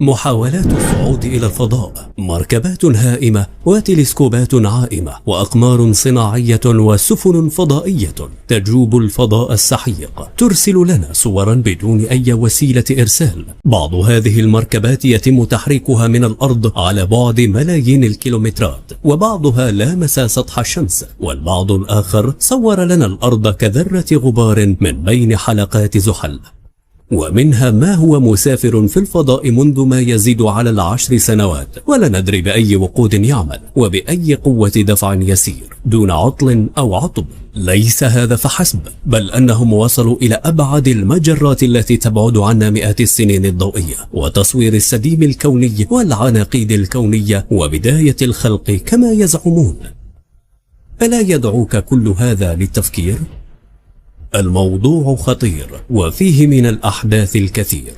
محاولات الصعود إلى الفضاء، مركبات هائمة وتلسكوبات عائمة وأقمار صناعية وسفن فضائية تجوب الفضاء السحيق، ترسل لنا صورا بدون أي وسيلة إرسال. بعض هذه المركبات يتم تحريكها من الأرض على بعد ملايين الكيلومترات، وبعضها لامس سطح الشمس، والبعض الآخر صور لنا الأرض كذرة غبار من بين حلقات زحل. ومنها ما هو مسافر في الفضاء منذ ما يزيد على 10 سنوات، ولا ندري بأي وقود يعمل وبأي قوة دفع يسير دون عطل أو عطب. ليس هذا فحسب، بل أنهم وصلوا إلى أبعد المجرات التي تبعد عنا مئات السنين الضوئية، وتصوير السديم الكوني والعناقيد الكونية وبداية الخلق كما يزعمون. ألا يدعوك كل هذا للتفكير؟ الموضوع خطير وفيه من الأحداث الكثير.